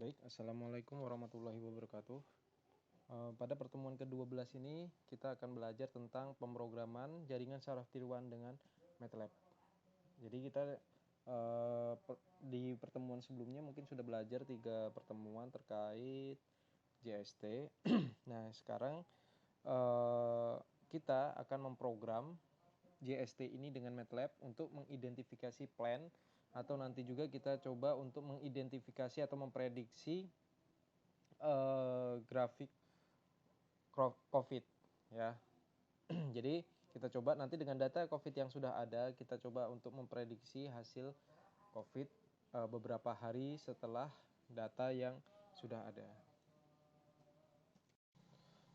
Baik, Assalamualaikum warahmatullahi wabarakatuh. Pada pertemuan ke-12 ini kita akan belajar tentang pemrograman jaringan saraf tiruan dengan MATLAB. Jadi kita di pertemuan sebelumnya mungkin sudah belajar 3 pertemuan terkait JST. Nah, sekarang kita akan memprogram JST ini dengan MATLAB untuk mengidentifikasi plan, atau nanti juga kita coba untuk mengidentifikasi atau memprediksi grafik COVID ya. Jadi kita coba nanti dengan data COVID yang sudah ada, kita coba untuk memprediksi hasil COVID beberapa hari setelah data yang sudah ada.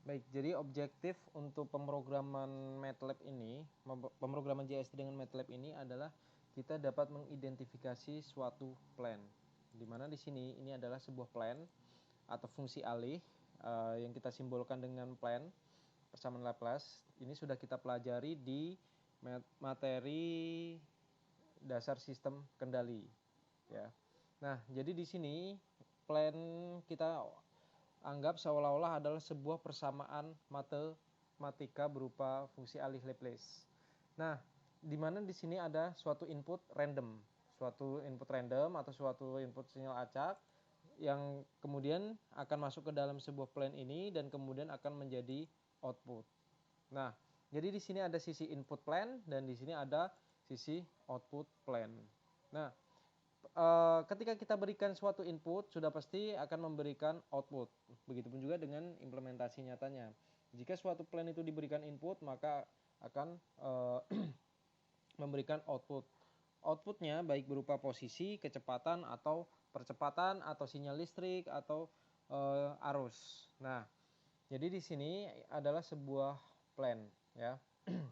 Baik, jadi objektif untuk pemrograman MATLAB ini, pemrograman JST dengan MATLAB ini adalah kita dapat mengidentifikasi suatu plan. Di mana di sini ini adalah sebuah plan atau fungsi alih yang kita simbolkan dengan plan persamaan Laplace. Ini sudah kita pelajari di materi dasar sistem kendali ya. Nah, jadi di sini plan kita anggap seolah-olah adalah sebuah persamaan matematika berupa fungsi alih Laplace. Nah, di mana di sini ada suatu input random atau suatu input sinyal acak yang kemudian akan masuk ke dalam sebuah plan ini dan kemudian akan menjadi output. Nah, jadi di sini ada sisi input plan dan di sini ada sisi output plan. Nah, ketika kita berikan suatu input sudah pasti akan memberikan output. Begitupun juga dengan implementasi nyatanya. Jika suatu plan itu diberikan input maka akan memberikan output. Outputnya baik berupa posisi, kecepatan atau percepatan atau sinyal listrik atau arus. Nah, jadi di sini adalah sebuah plan ya.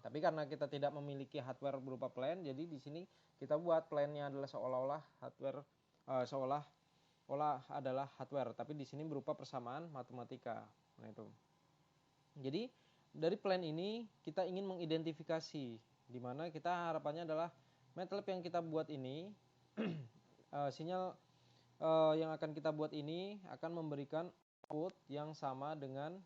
Tapi karena kita tidak memiliki hardware berupa plan, jadi di sini kita buat plannya adalah seolah-olah hardware, seolah-olah adalah hardware, tapi di sini berupa persamaan matematika. Nah itu. Jadi dari plan ini kita ingin mengidentifikasi, di mana kita harapannya adalah MATLAB yang kita buat ini, sinyal yang akan kita buat ini akan memberikan output yang sama dengan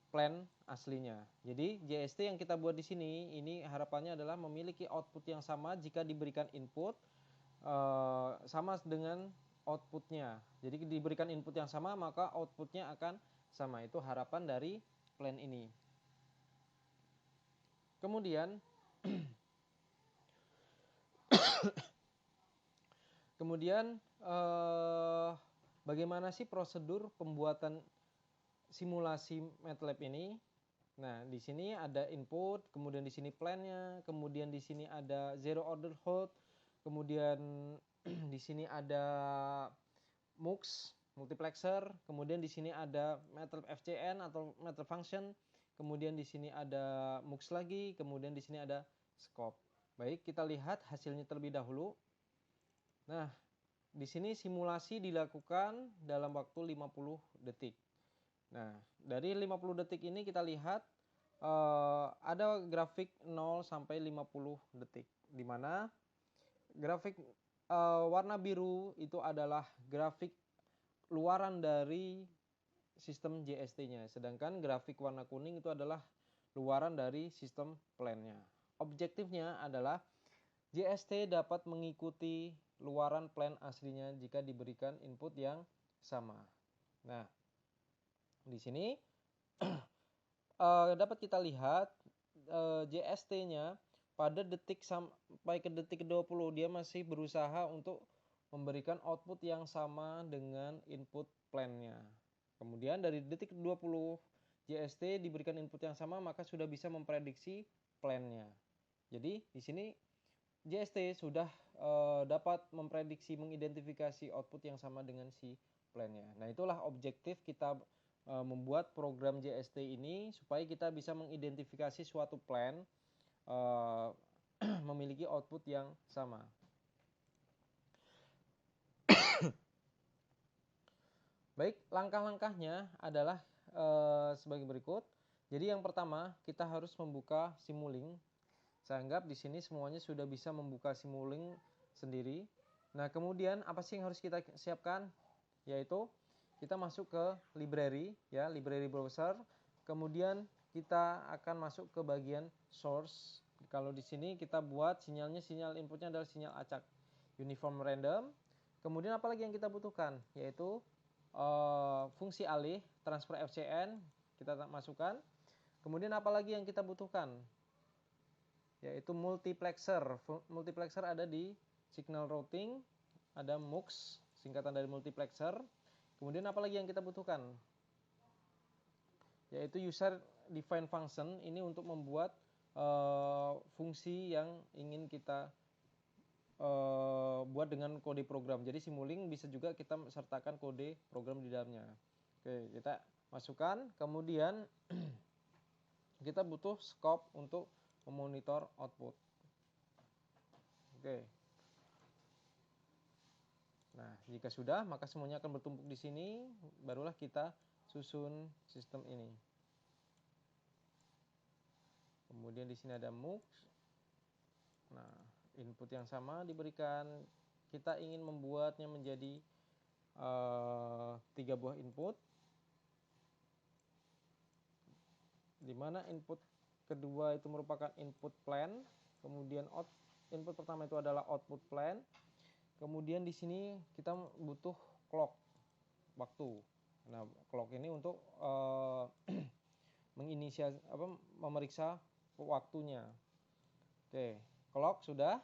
plan aslinya. Jadi JST yang kita buat di sini ini harapannya adalah memiliki output yang sama jika diberikan input sama dengan outputnya. Jadi diberikan input yang sama maka outputnya akan sama. Itu harapan dari plan ini. Kemudian bagaimana sih prosedur pembuatan simulasi MATLAB ini? Nah, di sini ada input, kemudian di sini plannya, kemudian di sini ada zero order hold, kemudian di sini ada MUX multiplexer, kemudian di sini ada MATLAB FCN atau MATLAB function, kemudian di sini ada MUX lagi, kemudian di sini ada scope. Baik, kita lihat hasilnya terlebih dahulu. Nah, di sini simulasi dilakukan dalam waktu 50 detik. Nah, dari 50 detik ini kita lihat ada grafik 0 sampai 50 detik, di mana grafik warna biru itu adalah grafik luaran dari sistem JST-nya, sedangkan grafik warna kuning itu adalah luaran dari sistem plan-nya. Objektifnya adalah JST dapat mengikuti luaran plan aslinya jika diberikan input yang sama. Nah, di sini dapat kita lihat JST-nya pada detik sampai ke detik ke-20 dia masih berusaha untuk memberikan output yang sama dengan input plan-nya. Kemudian dari detik ke-20 JST diberikan input yang sama maka sudah bisa memprediksi plan-nya. Jadi di sini JST sudah dapat memprediksi, mengidentifikasi output yang sama dengan si plan-nya. Nah, itulah objektif kita membuat program JST ini supaya kita bisa mengidentifikasi suatu plan memiliki output yang sama. Baik, langkah-langkahnya adalah sebagai berikut. Jadi yang pertama kita harus membuka Simulink. Saya anggap di sini semuanya sudah bisa membuka Simulink sendiri. Nah, kemudian apa sih yang harus kita siapkan? Yaitu kita masuk ke library, ya, library browser. Kemudian kita akan masuk ke bagian source. Kalau di sini kita buat sinyal inputnya adalah sinyal acak uniform random. Kemudian apa lagi yang kita butuhkan? Yaitu fungsi alih transfer FCN kita masukkan. Kemudian apa lagi yang kita butuhkan? Yaitu multiplexer. Multiplexer ada di signal routing, ada MUX, singkatan dari multiplexer. Kemudian apa lagi yang kita butuhkan? Yaitu user define function, ini untuk membuat fungsi yang ingin kita buat dengan kode program. Jadi Simulink bisa juga kita sertakan kode program di dalamnya. Oke, kita masukkan. Kemudian kita butuh scope untuk memonitor output. Oke. Nah, jika sudah, maka semuanya akan bertumpuk di sini. Barulah kita susun sistem ini. Kemudian di sini ada MUX. Nah, input yang sama diberikan. Kita ingin membuatnya menjadi 3 buah input, di mana input kedua itu merupakan input plan, kemudian input pertama itu adalah output plan. Kemudian di sini kita butuh clock, waktu. Nah, clock ini untuk memeriksa waktunya. Oke, clock sudah,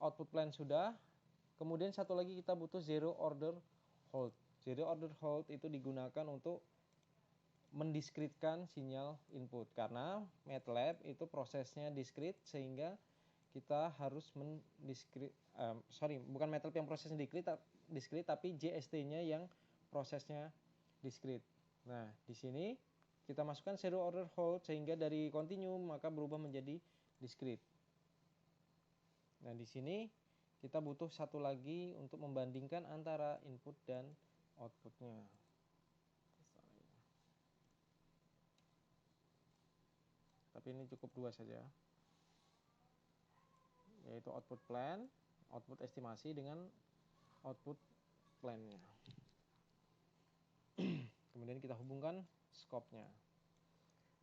output plan sudah. Kemudian satu lagi kita butuh zero order hold. Zero order hold itu digunakan untuk mendiskretkan sinyal input, karena MATLAB itu prosesnya diskret, sehingga kita harus bukan MATLAB yang prosesnya diskret, tapi JST-nya yang prosesnya diskret. Nah, di sini kita masukkan zero order hold, sehingga dari continue maka berubah menjadi diskret. Nah, di sini kita butuh satu lagi untuk membandingkan antara input dan outputnya. Tapi ini cukup 2 saja. Yaitu output plan, output estimasi dengan output plan-nya. Kemudian kita hubungkan scope-nya.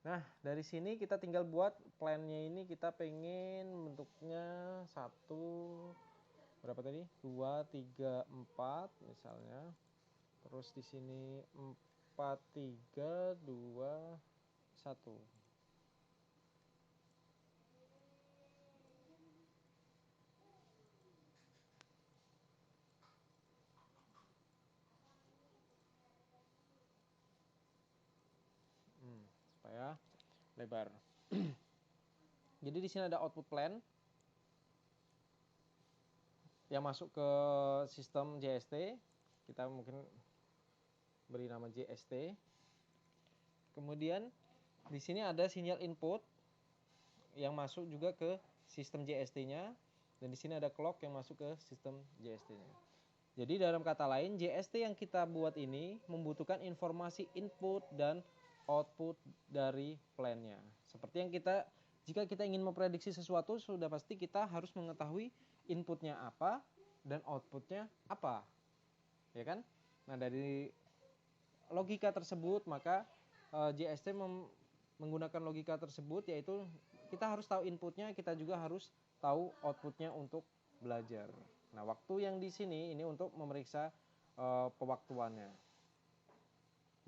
Nah, dari sini kita tinggal buat plan-nya ini, kita pengen bentuknya 2, 3, 4 misalnya. Terus di sini 4, 3, 2, 1. Supaya lebar. Jadi di sini ada output plan yang masuk ke sistem JST. Kita mungkin beri nama JST. Kemudian di sini ada sinyal input yang masuk juga ke sistem JST-nya, dan di sini ada clock yang masuk ke sistem JST-nya. Jadi dalam kata lain, JST yang kita buat ini membutuhkan informasi input dan output dari plan-nya. Seperti yang jika kita ingin memprediksi sesuatu, sudah pasti kita harus mengetahui inputnya apa dan outputnya apa, ya kan? Nah, dari logika tersebut maka JST menggunakan logika tersebut, yaitu kita harus tahu inputnya, kita juga harus tahu outputnya untuk belajar. Nah, waktu yang di sini ini untuk memeriksa pewaktuannya.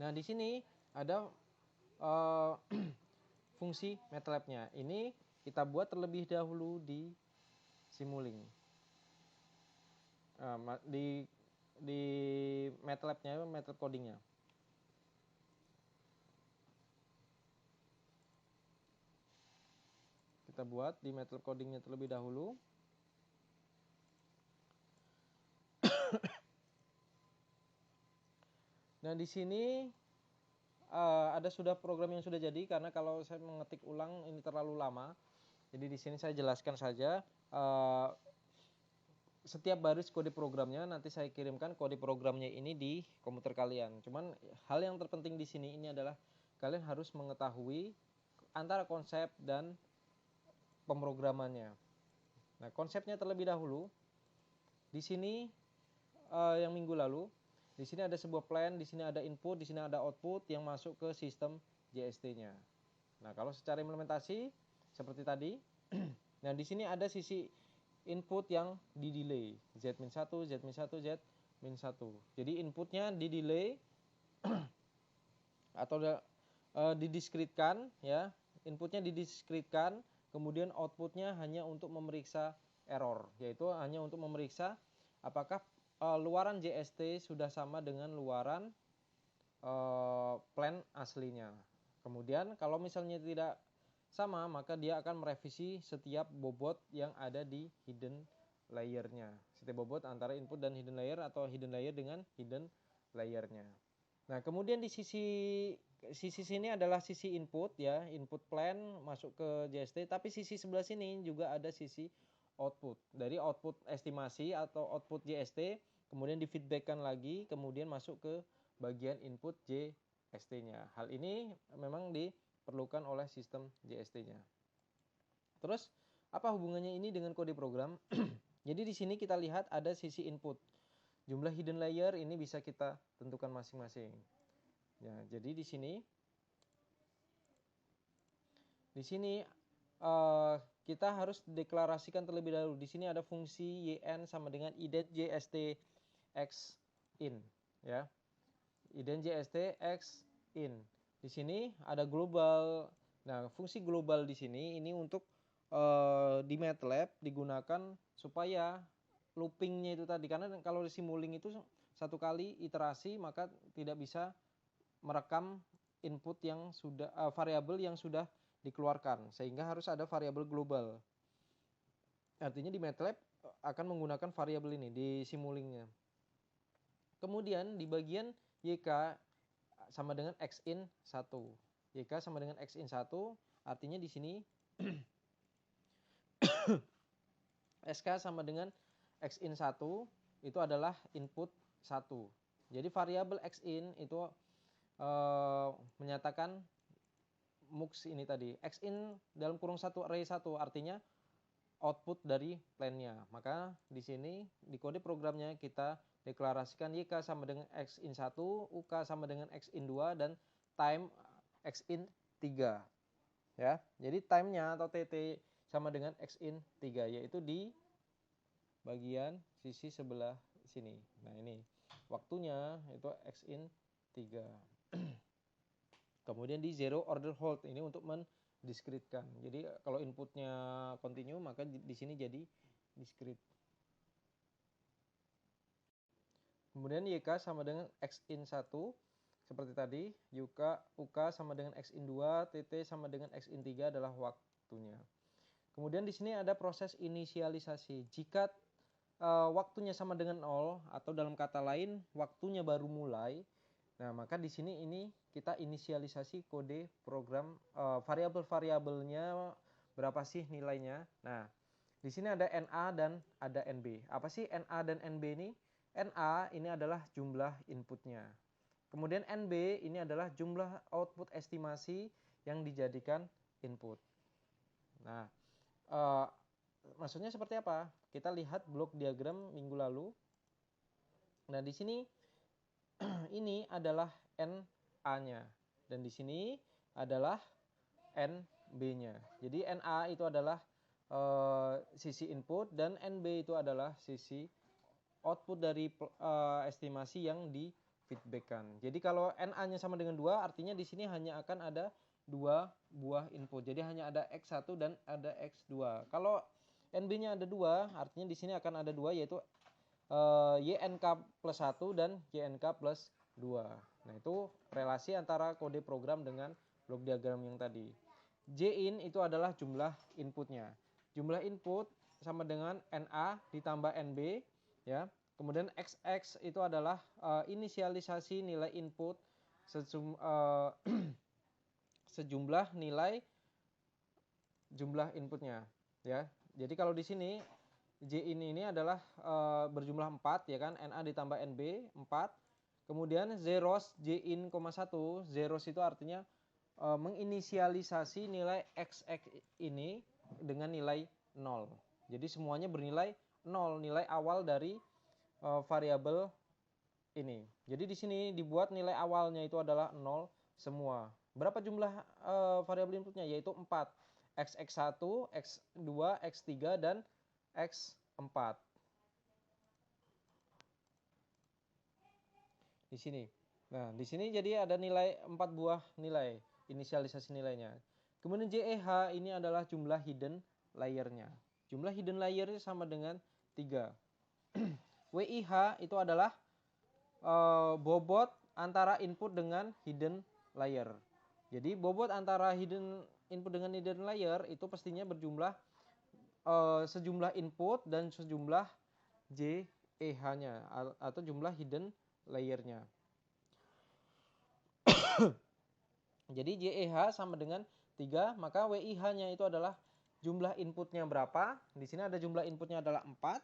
Nah, di sini ada fungsi MATLAB-nya. Ini kita buat terlebih dahulu di Simulink. Di MATLAB-nya, MATLAB coding-nya. Kita buat di MATLAB coding-nya terlebih dahulu. Nah, di sini ada sudah program yang sudah jadi, karena kalau saya mengetik ulang ini terlalu lama. Jadi di sini saya jelaskan saja setiap baris kode programnya. Nanti saya kirimkan kode programnya ini di komputer kalian. Cuman hal yang terpenting di sini ini adalah kalian harus mengetahui antara konsep dan pemrogramannya. Nah, konsepnya terlebih dahulu. di sini yang minggu lalu, di sini ada sebuah plan, di sini ada input, di sini ada output yang masuk ke sistem JST-nya. Nah, kalau secara implementasi seperti tadi, nah di sini ada sisi input yang di delay, Z-1, Z-1, Z-1. Jadi inputnya di delay atau didiskretkan ya, inputnya didiskretkan, kemudian outputnya hanya untuk memeriksa error, yaitu hanya untuk memeriksa apakah luaran JST sudah sama dengan luaran plan aslinya. Kemudian kalau misalnya tidak sama, maka dia akan merevisi setiap bobot yang ada di hidden layer-nya. Setiap bobot antara input dan hidden layer atau hidden layer dengan hidden layer-nya. Nah, kemudian di sisi sini adalah sisi input ya, input plan masuk ke JST, tapi sisi sebelah sini juga ada sisi output. Dari output estimasi atau output JST, kemudian di feedbackkan lagi, kemudian masuk ke bagian input JST-nya. Hal ini memang diperlukan oleh sistem JST-nya. Terus apa hubungannya ini dengan kode program? Jadi di sini kita lihat ada sisi input. Jumlah hidden layer ini bisa kita tentukan masing-masing. Ya, jadi di sini kita harus deklarasikan terlebih dahulu. Di sini ada fungsi yn sama dengan ident JST x in, ya. Ident JST x in. Di sini ada global. Nah, fungsi global di sini ini untuk di MATLAB digunakan supaya loopingnya itu tadi, karena kalau simuling itu satu kali iterasi maka tidak bisa merekam input yang sudah variabel yang sudah dikeluarkan, sehingga harus ada variabel global. Artinya di MATLAB akan menggunakan variabel ini di simulingnya. Kemudian di bagian YK sama dengan Xin 1. YK sama dengan Xin 1, artinya di sini SK sama dengan Xin 1 itu adalah input 1. Jadi variabel Xin itu menyatakan mux ini tadi. Xin dalam kurung 1 array 1 artinya output dari plan-nya. Maka di sini di kode programnya kita deklarasikan YK sama dengan Xin 1, UK sama dengan Xin 2 dan time Xin 3. Ya. Jadi time-nya atau TT sama dengan Xin 3, yaitu di bagian sisi sebelah sini. Nah, ini waktunya itu Xin 3. Kemudian di zero order hold ini untuk mendiskretkan. Jadi kalau inputnya continue maka di sini jadi discrete. Kemudian YK sama dengan Xin 1 seperti tadi, UK sama dengan Xin 2, TT sama dengan Xin 3 adalah waktunya. Kemudian di sini ada proses inisialisasi. Jika waktunya sama dengan 0 atau dalam kata lain waktunya baru mulai, nah maka di sini ini kita inisialisasi kode program, variabel-variabelnya berapa sih nilainya. Nah, di sini ada NA dan ada NB. Apa sih NA dan NB ini? NA ini adalah jumlah inputnya. Kemudian NB ini adalah jumlah output estimasi yang dijadikan input. Nah, maksudnya seperti apa? Kita lihat blok diagram minggu lalu. Nah, di sini ini adalah NA-nya dan di sini adalah NB-nya. Jadi NA itu adalah sisi input dan NB itu adalah sisi output dari estimasi yang di feedbackkan. Jadi kalau NA-nya sama dengan 2, artinya di sini hanya akan ada 2 buah input. Jadi hanya ada X1 dan ada X2. Kalau NB-nya ada 2, artinya di sini akan ada 2, yaitu YNK plus 1 dan YNK plus 2. Nah, itu relasi antara kode program dengan blok diagram yang tadi. Jin itu adalah jumlah inputnya. Jumlah input sama dengan NA ditambah NB, ya. Kemudian XX itu adalah inisialisasi nilai input sejumlah nilai jumlah inputnya, ya. Jadi kalau di sini Jin ini adalah berjumlah 4, ya kan, NA ditambah NB 4. Kemudian zeros Jin, 1, zeros itu artinya menginisialisasi nilai XX ini dengan nilai 0. Jadi semuanya bernilai 0, nilai awal dari variabel ini. Jadi di sini dibuat nilai awalnya itu adalah 0 semua. Berapa jumlah variabel inputnya? Yaitu 4. X1, X2, X3 dan X4. Di sini. Nah, di sini jadi ada nilai 4 buah nilai, inisialisasi nilainya. Kemudian JEH ini adalah jumlah hidden layer-nya. Jumlah hidden layer sama dengan 3. WIH itu adalah bobot antara input dengan hidden layer. Jadi bobot antara hidden input dengan hidden layer itu pastinya berjumlah sejumlah input dan sejumlah JEH-nya atau jumlah hidden layer-nya. Jadi JEH sama dengan 3, maka WIH-nya itu adalah jumlah inputnya berapa. Di sini ada jumlah inputnya adalah 4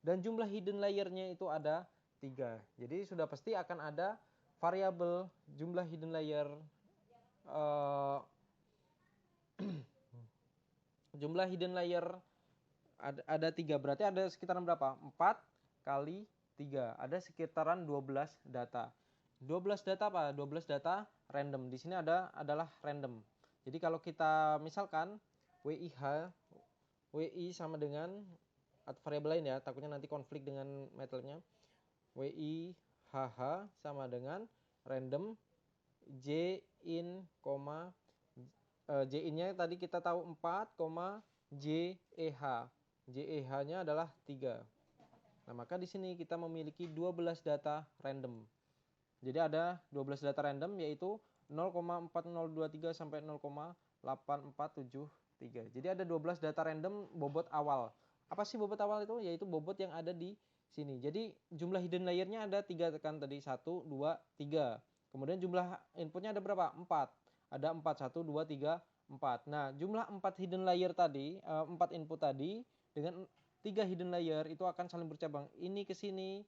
dan jumlah hidden layer-nya itu ada 3. Jadi sudah pasti akan ada variabel jumlah hidden layer jumlah hidden layer ada 3, berarti ada sekitaran berapa? 4 kali 3, ada sekitaran 12 data. 12 data apa? 12 data random. Di sini adalah random. Jadi kalau kita misalkan WIH, WI sama dengan atau variabel lain ya, takutnya nanti konflik dengan MATLAB-nya. WIHH sama dengan random J in, J in-nya tadi kita tahu 4, JEH. JEH-nya adalah 3. Nah, maka di sini kita memiliki 12 data random. Jadi ada 12 data random yaitu 0,4023 sampai 0,8473. Jadi ada 12 data random bobot awal. Apa sih bobot awal itu? Yaitu bobot yang ada di sini. Jadi jumlah hidden layer-nya ada 3 kan tadi, 1, 2, 3. Kemudian jumlah inputnya ada berapa? 4. Ada 4, 1, 2, 3, 4. Nah, jumlah 4 hidden layer tadi, 4 input tadi dengan 3 hidden layer itu akan saling bercabang. Ini ke sini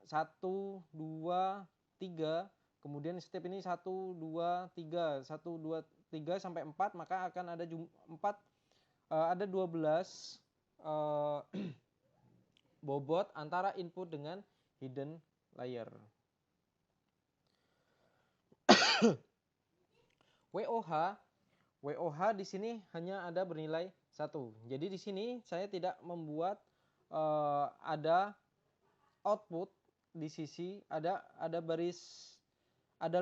1, 2, 3, kemudian step ini 1, 2, 3, 1, 2, 3 sampai 4, maka akan ada 4, ada 12 bobot antara input dengan hidden layer. WOH di sini hanya ada bernilai 1. Jadi di sini saya tidak membuat ada output di sisi, ada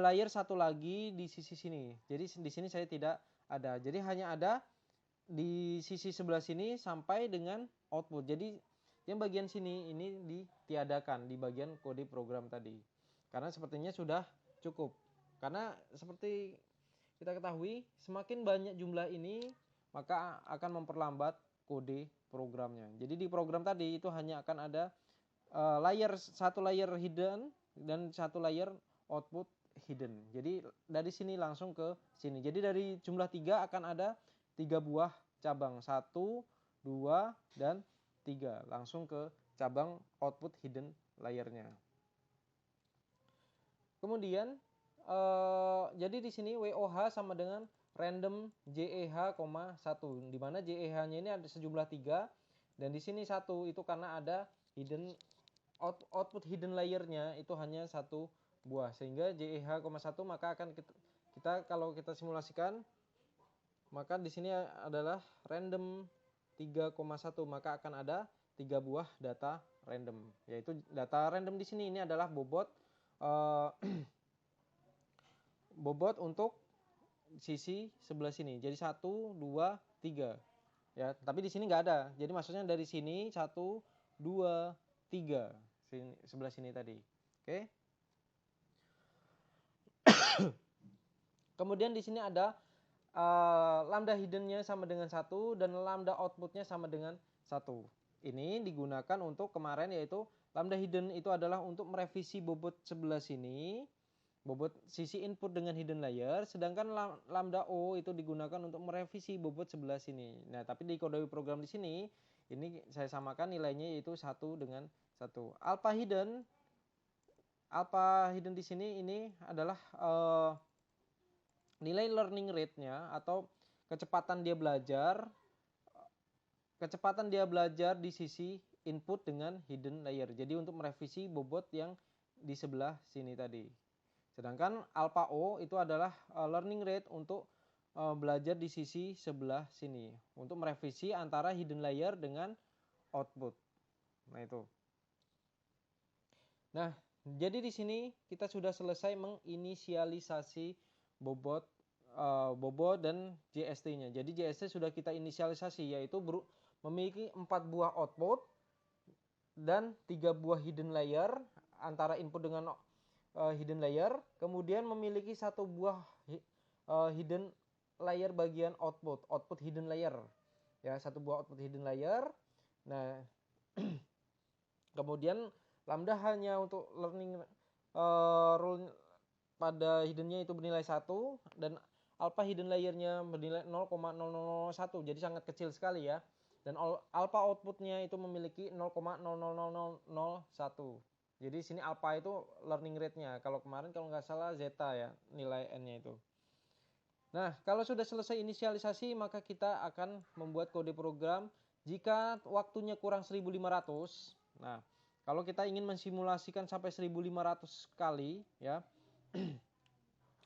layer satu lagi di sisi sini. Jadi di sini saya tidak ada. Jadi hanya ada di sisi sebelah sini sampai dengan output. Jadi yang bagian sini ini ditiadakan di bagian kode program tadi. Karena sepertinya sudah cukup. Karena seperti kita ketahui, semakin banyak jumlah ini maka akan memperlambat kode programnya. Jadi di program tadi itu hanya akan ada satu layer hidden dan satu layer output hidden. Jadi dari sini langsung ke sini. Jadi dari jumlah 3 akan ada 3 buah cabang. 1, 2, dan 3. Langsung ke cabang output hidden layernya. Kemudian jadi di sini WOH sama dengan random JEH, 1, di mana JEH-nya ini ada sejumlah 3 dan di sini 1 itu karena ada hidden output hidden layer-nya itu hanya 1 buah, sehingga JEH, 1 maka akan kita kalau kita simulasikan maka di sini adalah random 3,1, maka akan ada 3 buah data random, yaitu data random di sini ini adalah bobot bobot untuk sisi sebelah sini. Jadi 1, 2, 3. Ya, tapi di sini nggak ada. Jadi maksudnya dari sini 1, 2, 3. Sebelah sini tadi. Oke. Kemudian di sini ada lambda hidden-nya sama dengan 1 dan lambda output-nya sama dengan 1. Ini digunakan untuk kemarin yaitu lambda hidden itu adalah untuk merevisi bobot sebelah sini, bobot sisi input dengan hidden layer, sedangkan lambda O itu digunakan untuk merevisi bobot sebelah sini. Nah, tapi di kode program di sini ini saya samakan nilainya yaitu 1 dengan 1. Alpha hidden di sini ini adalah nilai learning rate-nya atau kecepatan dia belajar di sisi input dengan hidden layer. Jadi untuk merevisi bobot yang di sebelah sini tadi. Sedangkan alpha O itu adalah learning rate untuk belajar di sisi sebelah sini. Untuk merevisi antara hidden layer dengan output. Nah itu. Nah, jadi di sini kita sudah selesai menginisialisasi bobot dan JST-nya. Jadi JST sudah kita inisialisasi, yaitu memiliki 4 buah output dan 3 buah hidden layer antara input dengan hidden layer, kemudian memiliki 1 buah hidden layer bagian output hidden layer. Ya, 1 buah output hidden layer. Nah, kemudian lambda hanya untuk learning rule pada hiddennya itu bernilai 1 dan alpha hidden layernya bernilai 0,0001, jadi sangat kecil sekali ya. Dan alpha outputnya itu memiliki 0,00001. Jadi sini alpha itu learning rate-nya. Kalau kemarin kalau nggak salah zeta ya nilai n-nya itu. Nah, kalau sudah selesai inisialisasi maka kita akan membuat kode program. Jika waktunya kurang 1500, nah kalau kita ingin mensimulasikan sampai 1500 kali ya,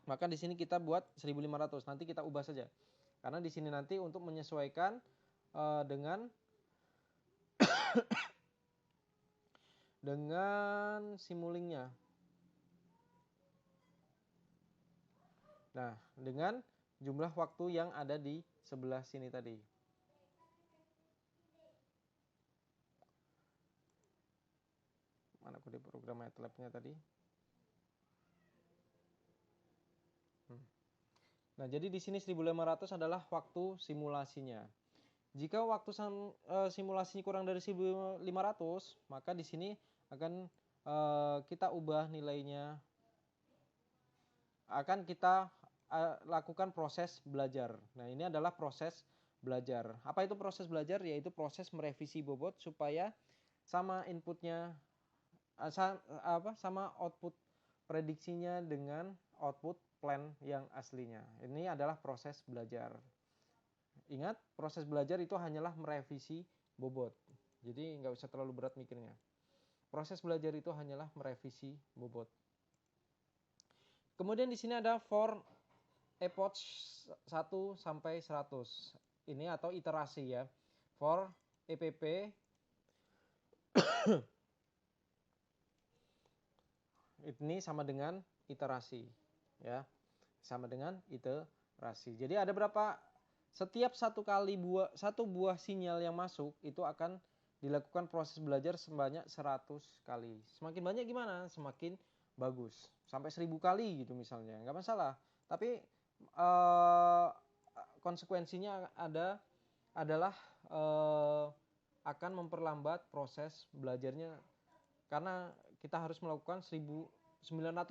maka di sini kita buat 1500. Nanti kita ubah saja. Karena di sini nanti untuk menyesuaikan dengan simulingnya. Nah, dengan jumlah waktu yang ada di sebelah sini tadi. Mana kode program MATLAB-nya tadi? Nah, jadi di sini 1500 adalah waktu simulasinya. Jika waktu simulasinya kurang dari 1500, maka di sini akan kita ubah nilainya. Akan kita lakukan proses belajar. Nah, ini adalah proses belajar. Apa itu proses belajar? Yaitu proses merevisi bobot supaya sama inputnya sama output prediksinya dengan output plan yang aslinya. Ini adalah proses belajar. Ingat, proses belajar itu hanyalah merevisi bobot. Jadi nggak usah terlalu berat mikirnya. Proses belajar itu hanyalah merevisi bobot. Kemudian di sini ada for epoch 1 sampai 100. Ini atau iterasi ya. For EPP ini sama dengan iterasi ya. Sama dengan iterasi. Jadi ada berapa, setiap satu buah sinyal yang masuk itu akan dilakukan proses belajar sebanyak 100 kali. Semakin banyak gimana? Semakin bagus. Sampai 1000 kali gitu misalnya, nggak masalah. Tapi konsekuensinya adalah akan memperlambat proses belajarnya karena kita harus melakukan 1900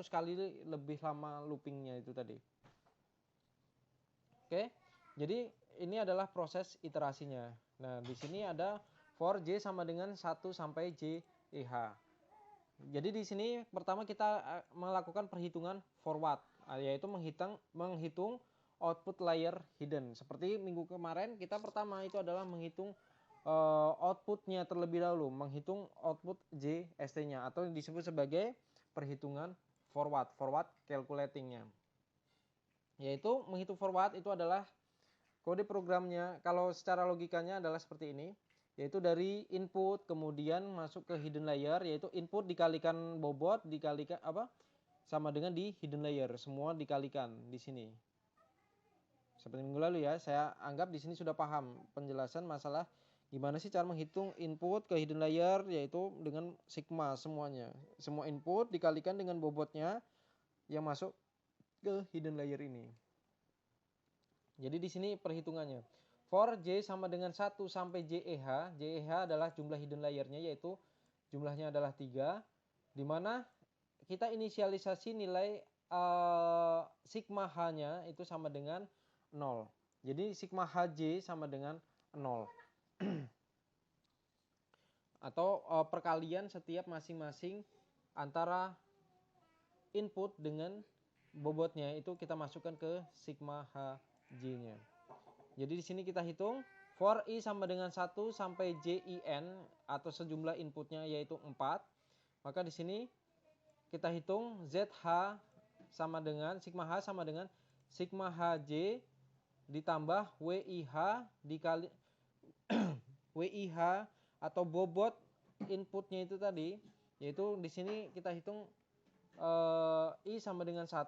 kali lebih lama loopingnya itu tadi. Oke, jadi ini adalah proses iterasinya. Nah, di sini ada for J sama dengan 1 sampai JEH. Jadi di sini pertama kita melakukan perhitungan forward, yaitu menghitung output layer hidden. Seperti minggu kemarin kita pertama itu adalah menghitung outputnya terlebih dahulu, menghitung output JST-nya atau disebut sebagai perhitungan forward calculating-nya. Yaitu menghitung forward itu adalah kode programnya, kalau secara logikanya adalah seperti ini. Yaitu dari input kemudian masuk ke hidden layer, yaitu input dikalikan bobot dikalikan sama dengan di hidden layer, semua dikalikan di sini. Seperti minggu lalu ya, saya anggap di sini sudah paham penjelasan masalah gimana sih cara menghitung input ke hidden layer, yaitu dengan sigma semuanya. Semua input dikalikan dengan bobotnya yang masuk ke hidden layer ini. Jadi di sini perhitungannya. For J sama dengan 1 sampai JEH. JEH adalah jumlah hidden layernya, yaitu jumlahnya adalah 3. Di mana kita inisialisasi nilai sigma H-nya itu sama dengan 0. Jadi sigma HJ sama dengan 0. Atau perkalian setiap masing-masing antara input dengan bobotnya itu kita masukkan ke sigma HJ-nya. Jadi di sini kita hitung For I sama dengan 1 sampai JIN atau sejumlah inputnya yaitu 4, maka di sini kita hitung ZH sama dengan sigma H sama dengan sigma HJ ditambah WIH dikali WIH atau bobot inputnya itu tadi, yaitu di sini kita hitung I sama dengan 1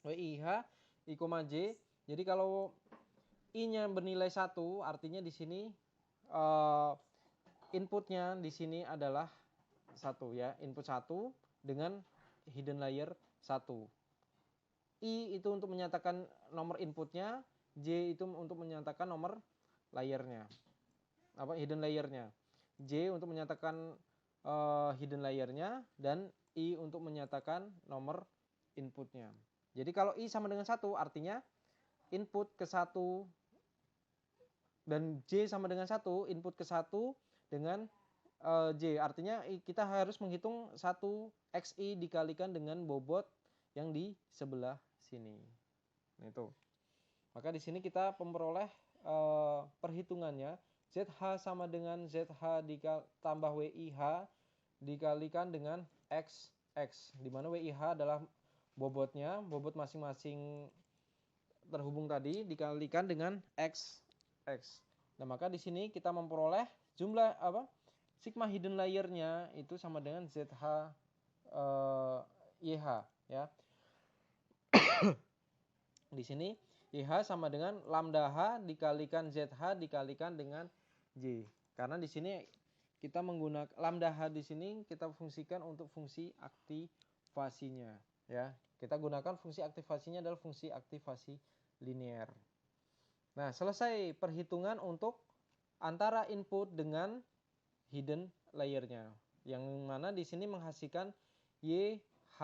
WIH I, J. Jadi kalau I-nya bernilai 1, artinya di sini inputnya di sini adalah 1 ya, input 1 dengan hidden layer 1. I itu untuk menyatakan nomor inputnya, J itu untuk menyatakan nomor layernya, hidden layernya. J untuk menyatakan hidden layernya dan I untuk menyatakan nomor inputnya. Jadi kalau I sama dengan 1 artinya input ke 1 dan J sama dengan 1, input ke 1 dengan J. Artinya kita harus menghitung 1 XI dikalikan dengan bobot yang di sebelah sini. Nah, itu. Maka di sini kita memperoleh perhitungannya ZH sama dengan ZH ditambah WIH dikalikan dengan XX, di mana WIH adalah bobotnya, bobot masing-masing terhubung tadi dikalikan dengan XX. Nah, maka di sini kita memperoleh jumlah sigma hidden layernya itu sama dengan ZH YH ya. Di sini YH sama dengan lambda H dikalikan ZH dikalikan dengan J. Karena di sini kita menggunakan lambda H di sini kita fungsikan untuk fungsi aktivasinya ya. Kita gunakan fungsi aktivasinya adalah fungsi aktivasi linear. Nah, selesai perhitungan untuk antara input dengan hidden layernya. Yang mana di sini menghasilkan YH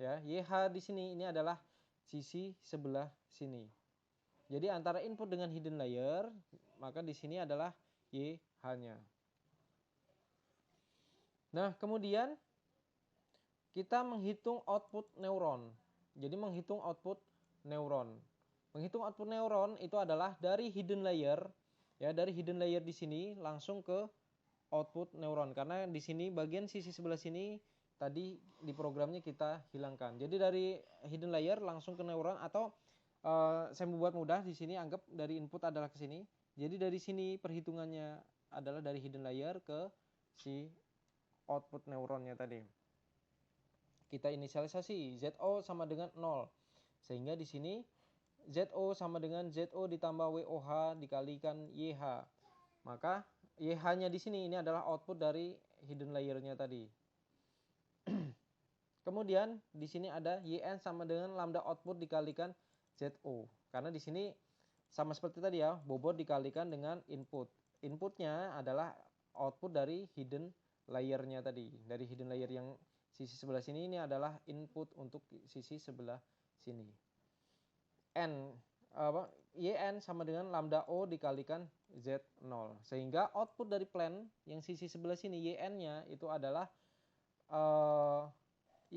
ya. YH di sini ini adalah sisi sebelah sini. Jadi antara input dengan hidden layer, maka di sini adalah YH-nya. Nah, kemudian kita menghitung output neuron. Jadi menghitung output neuron. Menghitung output neuron itu adalah dari hidden layer ya, dari hidden layer di sini langsung ke output neuron, karena di sini bagian sisi sebelah sini tadi di programnya kita hilangkan. Jadi dari hidden layer langsung ke neuron, atau saya membuat mudah di sini, anggap dari input adalah ke sini. Jadi dari sini perhitungannya adalah dari hidden layer ke si output neuronnya tadi. Kita inisialisasi ZO sama dengan 0. Sehingga di sini ZO sama dengan ZO ditambah WOH dikalikan YH. Maka YH-nya di sini ini adalah output dari hidden layer-nya tadi. Kemudian di sini ada YN sama dengan lambda output dikalikan ZO. Karena di sini sama seperti tadi ya, bobot dikalikan dengan input. Inputnya adalah output dari hidden layer-nya tadi. Dari hidden layer yang sisi sebelah sini ini adalah input untuk sisi sebelah sini. YN sama dengan lambda O dikalikan Z0. Sehingga output dari plan yang sisi sebelah sini YN-nya itu adalah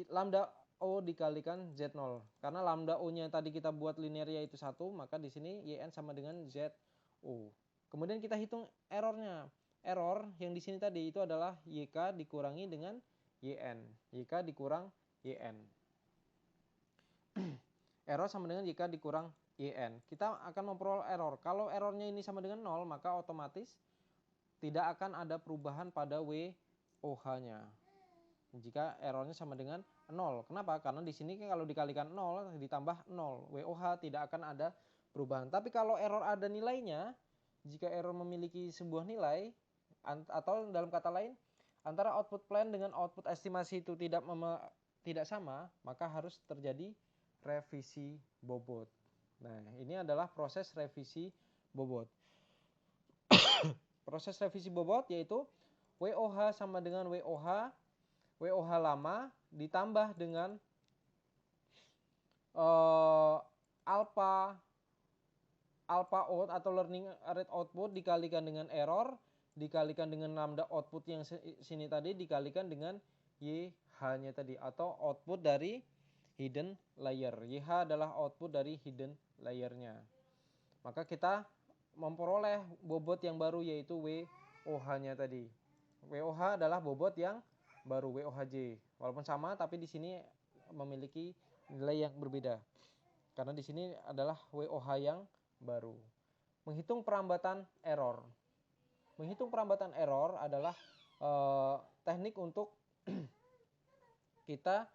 lambda O dikalikan Z0. Karena lambda O-nya tadi kita buat linear yaitu 1, maka di sini YN sama dengan ZO. Kemudian kita hitung errornya. Error yang di sini tadi itu adalah YK dikurangi dengan YN. YK dikurang YN. Error sama dengan YK dikurang YN. Kita akan memperoleh error. Kalau errornya ini sama dengan 0, maka otomatis tidak akan ada perubahan pada WOH-nya. Jika errornya sama dengan 0. Kenapa? Karena di sini kalau dikalikan 0 ditambah 0, WOH tidak akan ada perubahan. Tapi kalau error ada nilainya, jika error memiliki sebuah nilai, atau dalam kata lain, antara output plan dengan output estimasi itu tidak sama, maka harus terjadi revisi bobot. Nah, ini adalah proses revisi bobot. Proses revisi bobot yaitu WOH sama dengan WOH lama ditambah dengan alpha out atau learning rate output dikalikan dengan error dikalikan dengan lambda output yang sini tadi dikalikan dengan YH-nya tadi, atau output dari hidden layer. YH adalah output dari hidden layernya. Maka kita memperoleh bobot yang baru yaitu WOH-nya tadi. WOH adalah bobot yang baru, WOHJ. Walaupun sama tapi di sini memiliki nilai yang berbeda. Karena di sini adalah WOH yang baru. Menghitung perambatan error. Menghitung perambatan error adalah teknik untuk kita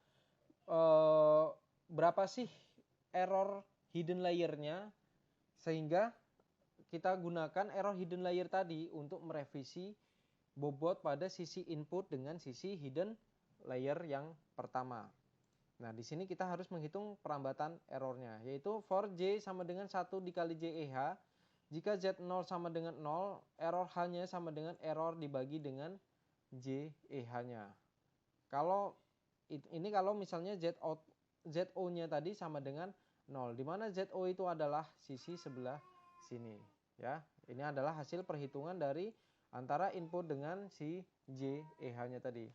berapa sih error hidden layernya, sehingga kita gunakan error hidden layer tadi untuk merevisi bobot pada sisi input dengan sisi hidden layer yang pertama. Nah, di sini kita harus menghitung perambatan errornya, yaitu for J sama dengan 1 dikali JEH. Jika Z0 sama dengan 0, error H-nya sama dengan error dibagi dengan JEH-nya. Kalau misalnya ZO-nya tadi sama dengan 0, di mana ZO itu adalah sisi sebelah sini, ya. Ini adalah hasil perhitungan dari antara input dengan si JEH-nya tadi.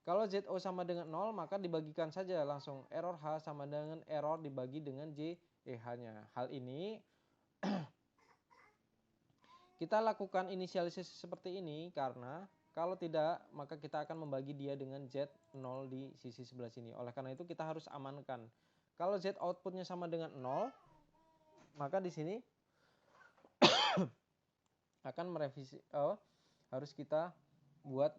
Kalau ZO sama dengan 0, maka dibagikan saja langsung error H sama dengan error dibagi dengan JEH-nya. Hal ini kita lakukan inisialisasi seperti ini karena kalau tidak, maka kita akan membagi dia dengan Z0 di sisi sebelah sini. Oleh karena itu kita harus amankan. Kalau Z outputnya sama dengan 0, maka di sini akan merevisi, harus kita buat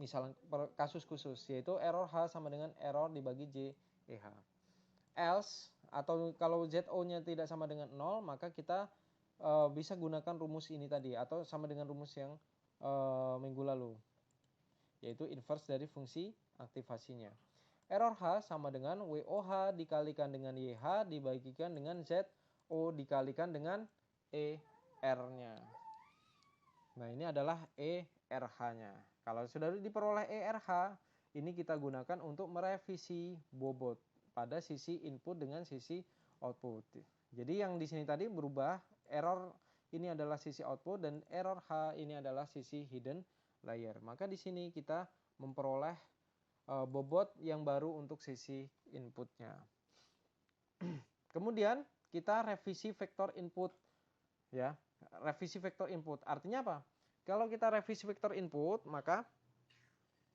misalnya kasus khusus, yaitu error H sama dengan error dibagi JEH. Else, atau kalau ZO-nya tidak sama dengan 0, maka kita bisa gunakan rumus ini tadi, atau sama dengan rumus yang minggu lalu, yaitu inverse dari fungsi aktivasinya. Error H sama dengan WOH dikalikan dengan YH dibagikan dengan ZO dikalikan dengan ER-nya. Nah, ini adalah ERH-nya. Kalau sudah diperoleh ERH, ini kita gunakan untuk merevisi bobot pada sisi input dengan sisi output. Jadi yang di sini tadi berubah, error ini adalah sisi output dan error H ini adalah sisi hidden layer. Maka di sini kita memperoleh bobot yang baru untuk sisi inputnya. Kemudian kita revisi vektor input, ya. Revisi vektor input artinya apa? Kalau kita revisi vektor input, maka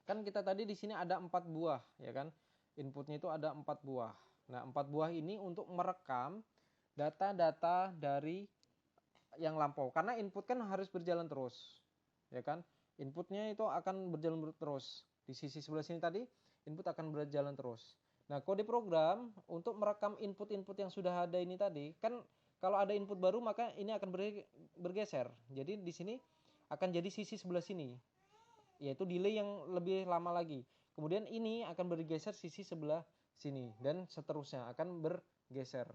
kan kita tadi di sini ada 4 buah, ya kan? Inputnya itu ada 4 buah. Nah, 4 buah ini untuk merekam data-data dari yang lampau. Karena input kan harus berjalan terus, ya kan? Inputnya itu akan berjalan terus. Di sisi sebelah sini tadi, input akan berjalan terus. Nah, kode program untuk merekam input-input yang sudah ada ini tadi, kan kalau ada input baru maka ini akan bergeser. Jadi di sini akan jadi sisi sebelah sini, yaitu delay yang lebih lama lagi. Kemudian ini akan bergeser sisi sebelah sini dan seterusnya akan bergeser.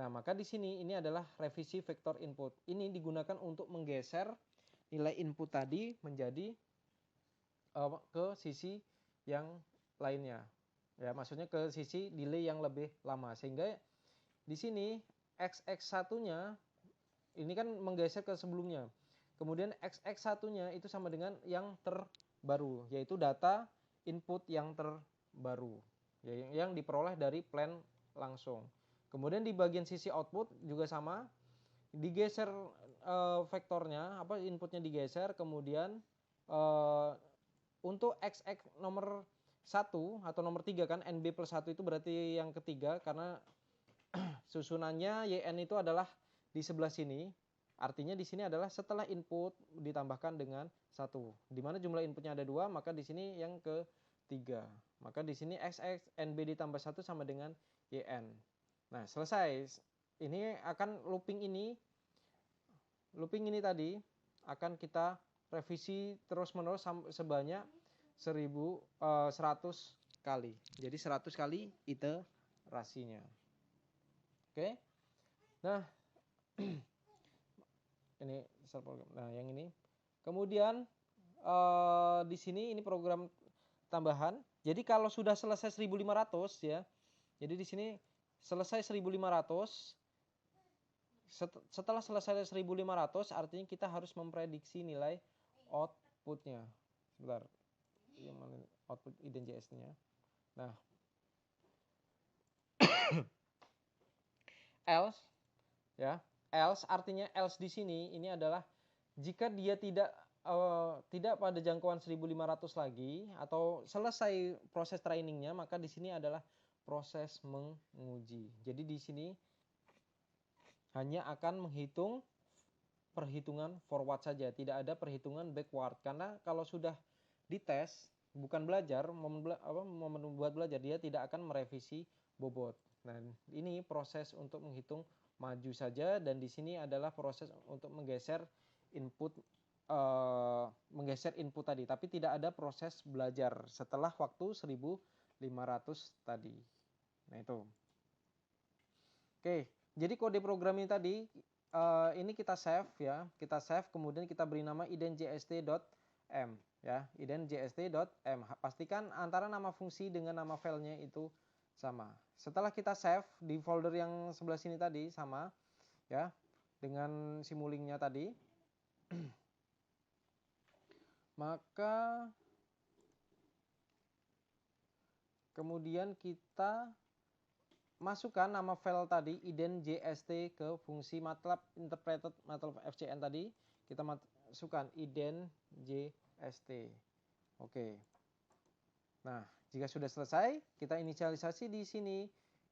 Nah, maka di sini ini adalah revisi vektor input. Ini digunakan untuk menggeser nilai input tadi menjadi ke sisi yang lainnya. Ya, maksudnya ke sisi delay yang lebih lama, sehingga di sini XX1-nya ini kan menggeser ke sebelumnya. Kemudian XX1-nya itu sama dengan yang terbaru, yaitu data input yang terbaru, yang diperoleh dari plan langsung. Kemudian di bagian sisi output juga sama, digeser vektornya, inputnya digeser, kemudian untuk XX nomor 1 atau nomor 3 kan, NB plus 1 itu berarti yang ketiga, karena susunannya YN itu adalah di sebelah sini. Artinya di sini adalah setelah input ditambahkan dengan 1. Di mana jumlah inputnya ada 2, maka di sini yang ketiga. Maka di sini XX NB ditambah 1 sama dengan YN. Nah, selesai. Ini akan looping ini tadi akan kita revisi terus-menerus sebanyak 100 kali. Jadi 100 kali iterasinya. Oke. Nah, ini program. Nah, yang ini. Kemudian di sini ini program tambahan. Jadi kalau sudah selesai 1500 ya. Jadi di sini selesai 1500. Setelah selesai 1500 artinya kita harus memprediksi nilai outputnya. Sebentar. Yang mana output IDEN JS-nya. Nah, else ya. Else artinya else di sini ini adalah jika dia tidak pada jangkauan 1.500 lagi atau selesai proses trainingnya, maka di sini adalah proses menguji. Jadi di sini hanya akan menghitung perhitungan forward saja, tidak ada perhitungan backward. Karena kalau sudah dites, bukan belajar, momen buat belajar, dia tidak akan merevisi bobot. Nah, ini proses untuk menghitung maju saja, dan di sini adalah proses untuk menggeser input tadi, tapi tidak ada proses belajar setelah waktu 1.500 tadi. Nah, itu. Oke, jadi kode program ini tadi ini kita save ya, kemudian kita beri nama idenjst.m ya, idenjst.m. Pastikan antara nama fungsi dengan nama filenya itu sama. Setelah kita save di folder yang sebelah sini tadi sama ya, dengan simulingnya tadi. Maka kemudian kita masukkan nama file tadi idenjst ke fungsi MATLAB interpreted MATLAB FCN tadi, kita masukkan idenjst. Oke. Nah, jika sudah selesai, kita inisialisasi di sini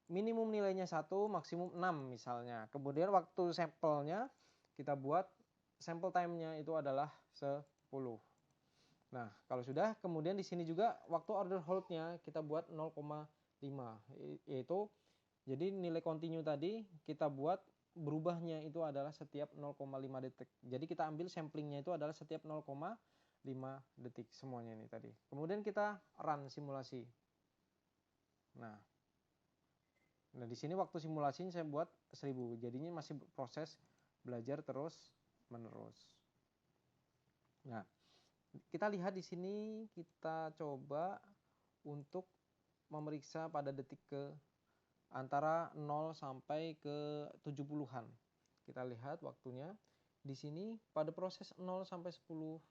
minimum nilainya 1, maksimum 6 misalnya. Kemudian waktu sampelnya kita buat sample time-nya itu adalah 10. Nah, kalau sudah, kemudian di sini juga waktu order hold-nya kita buat 0,5, yaitu jadi nilai continue tadi kita buat berubahnya itu adalah setiap 0,5 detik. Jadi kita ambil samplingnya itu adalah setiap 0,5 detik semuanya ini tadi. Kemudian kita run simulasi. Nah di sini waktu simulasi saya buat 1000. Jadinya masih proses belajar terus menerus. Nah, kita lihat di sini, kita coba untuk memeriksa pada detik ke antara 0 sampai ke 70-an. Kita lihat waktunya. Di sini pada proses 0 sampai 10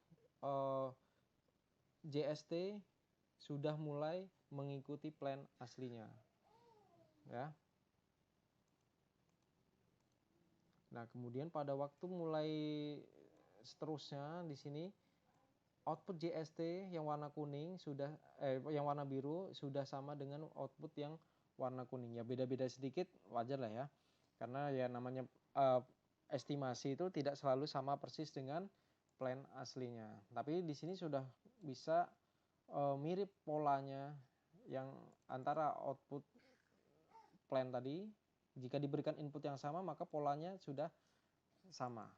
JST sudah mulai mengikuti plan aslinya. Ya. Nah, kemudian pada waktu mulai seterusnya di sini output JST yang warna kuning sudah yang warna biru sudah sama dengan output yang warna kuning. Ya beda-beda sedikit, wajar lah ya. Karena ya namanya estimasi itu tidak selalu sama persis dengan plan aslinya. Tapi di sini sudah bisa mirip polanya yang antara output plan tadi. Jika diberikan input yang sama, maka polanya sudah sama.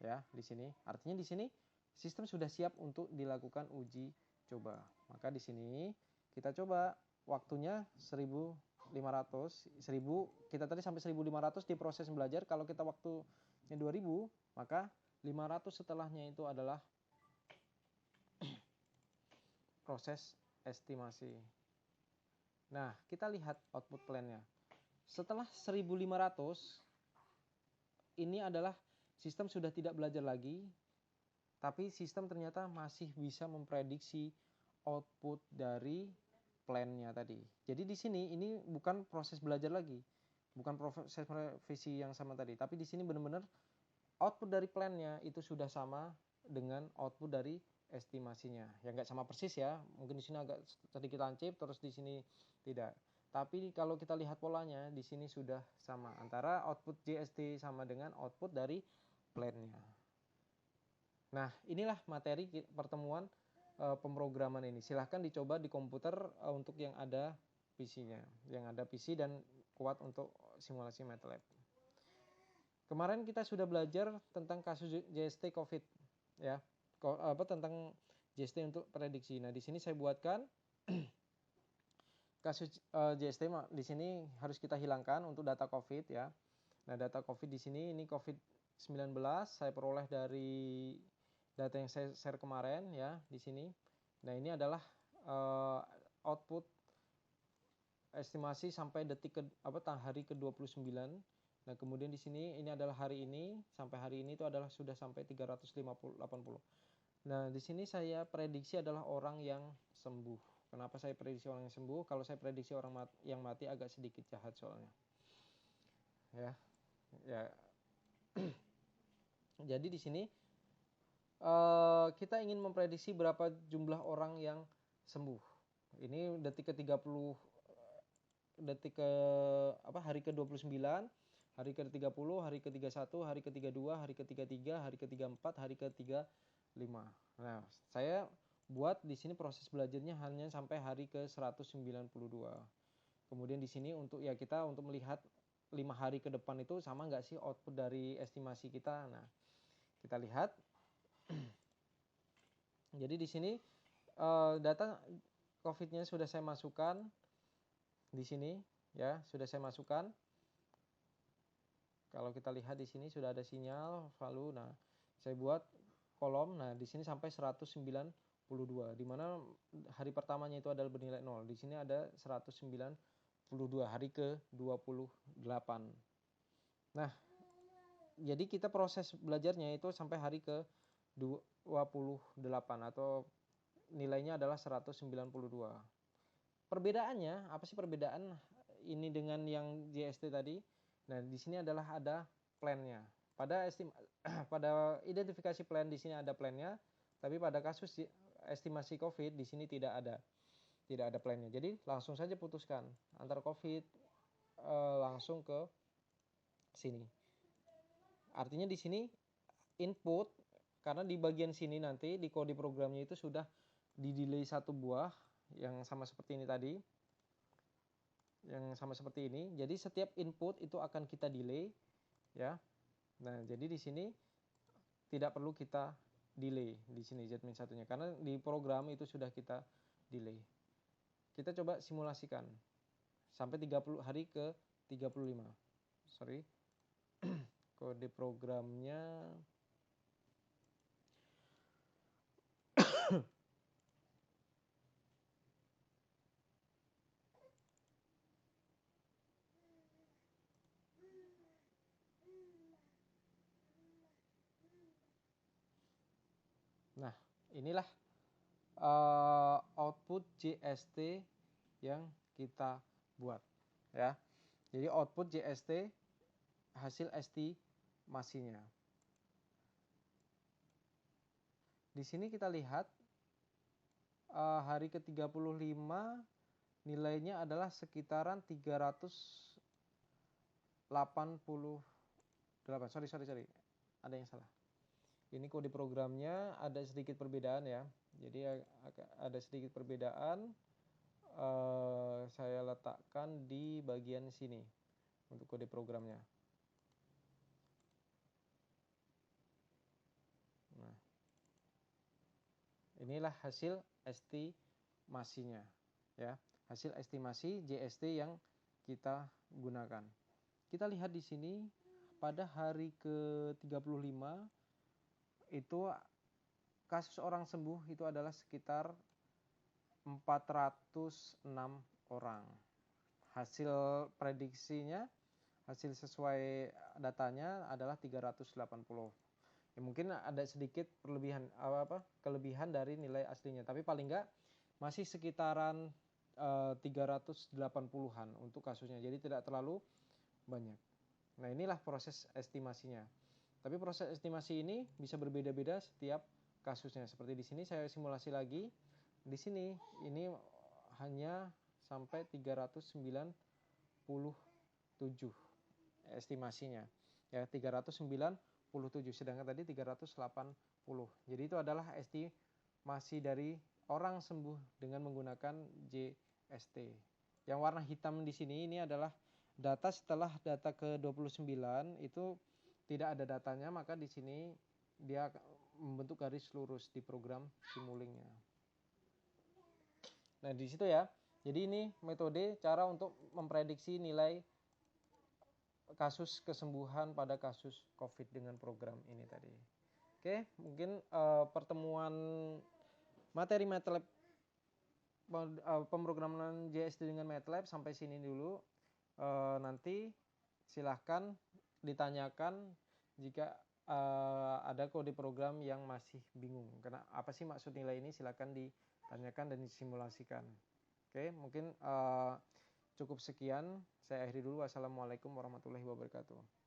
Ya, di sini. Artinya di sini sistem sudah siap untuk dilakukan uji coba. Maka di sini kita coba waktunya 1000 kita tadi sampai 1500 di proses belajar. Kalau kita waktunya 2000, maka 500 setelahnya itu adalah proses estimasi. Nah, kita lihat output plan-nya. Setelah 1500, ini adalah sistem sudah tidak belajar lagi, tapi sistem ternyata masih bisa memprediksi output dari plan-nya tadi. Jadi di sini ini bukan proses belajar lagi, bukan proses revisi yang sama tadi, tapi di sini benar-benar output dari plan-nya itu sudah sama dengan output dari estimasinya. Ya nggak sama persis ya, mungkin di sini agak sedikit lancip, terus di sini tidak. Tapi kalau kita lihat polanya, di sini sudah sama antara output JST sama dengan output dari plan-nya. Nah, inilah materi pertemuan pemrograman ini. Silahkan dicoba di komputer untuk yang ada PC-nya, yang ada PC dan kuat untuk simulasi MATLAB. Kemarin kita sudah belajar tentang kasus JST COVID, ya, tentang JST untuk prediksi. Nah, di sini saya buatkan kasus JST di sini harus kita hilangkan untuk data COVID, ya. Nah, data COVID di sini ini COVID-19 saya peroleh dari data yang saya share kemarin ya di sini. Nah, ini adalah output estimasi sampai detik hari ke-29. Nah, kemudian di sini ini adalah hari ini, sampai hari ini itu adalah sudah sampai 380. Nah, di sini saya prediksi adalah orang yang sembuh. Kenapa saya prediksi orang yang sembuh? Kalau saya prediksi orang yang mati agak sedikit jahat soalnya. Ya, ya. Jadi di sini kita ingin memprediksi berapa jumlah orang yang sembuh. Ini detik ke-30, detik ke hari ke-29, hari ke-30, hari ke-31, hari ke-32, hari ke-33, hari ke-34, hari ke-35. Nah, saya buat di sini proses belajarnya hanya sampai hari ke-192. Kemudian di sini untuk kita untuk melihat 5 hari ke depan itu sama nggak sih output dari estimasi kita. Nah, kita lihat. Jadi di sini data COVID-nya sudah saya masukkan di sini, ya, sudah saya masukkan. Kalau kita lihat di sini sudah ada sinyal value. Nah, saya buat kolom. Nah, di sini sampai 192, di mana hari pertamanya itu adalah bernilai 0. Di sini ada 192 hari ke-28. Nah, jadi kita proses belajarnya itu sampai hari ke-28 atau nilainya adalah 192. Perbedaannya, apa sih perbedaan ini dengan yang JST tadi? Nah, di sini adalah ada plan-nya. Pada identifikasi plan di sini ada plan-nya, tapi pada kasus estimasi COVID di sini tidak ada plan-nya. Jadi langsung saja putuskan antara COVID langsung ke sini. Artinya di sini input, karena di bagian sini nanti di kode programnya itu sudah di delay satu buah yang sama seperti ini tadi. Yang sama seperti ini. Jadi setiap input itu akan kita delay, ya. Nah, jadi di sini tidak perlu kita delay di sini Z-1-nya karena di program itu sudah kita delay. Kita coba simulasikan sampai 30 hari ke 35. Sorry. Kode programnya Nah, inilah output JST yang kita buat, ya. Jadi output JST hasil estimasinya. Di sini kita lihat hari ke-35 nilainya adalah sekitaran 388. Sorry. Ada yang salah. Ini kode programnya ada sedikit perbedaan, ya. Jadi ada sedikit perbedaan. Saya letakkan di bagian sini untuk kode programnya. Nah, inilah hasil estimasinya, ya. Hasil estimasi JST yang kita gunakan. Kita lihat di sini pada hari ke-35 itu kasus orang sembuh itu adalah sekitar 406 orang. Hasil prediksinya, hasil sesuai datanya adalah 380. Ya, mungkin ada sedikit kelebihan dari nilai aslinya, tapi paling enggak masih sekitaran 380-an untuk kasusnya. Jadi tidak terlalu banyak. Nah, inilah proses estimasinya. Tapi proses estimasi ini bisa berbeda-beda setiap kasusnya. Seperti di sini saya simulasi lagi. Di sini ini hanya sampai 397 estimasinya. Ya, 397, sedangkan tadi 380. Jadi itu adalah estimasi dari orang sembuh dengan menggunakan JST. Yang warna hitam di sini ini adalah data setelah data ke-29 itu tidak ada datanya, maka di sini dia membentuk garis lurus di program simulingnya. Nah, di situ ya. Jadi ini metode cara untuk memprediksi nilai kasus kesembuhan pada kasus COVID dengan program ini tadi. Oke, mungkin pertemuan materi MATLAB pemrograman JST dengan MATLAB sampai sini dulu. Nanti silahkan ditanyakan jika ada kode program yang masih bingung. Karena apa sih maksud nilai ini, silahkan tanyakan dan disimulasikan. Oke, mungkin cukup sekian. Saya akhiri dulu. Wassalamualaikum warahmatullahi wabarakatuh.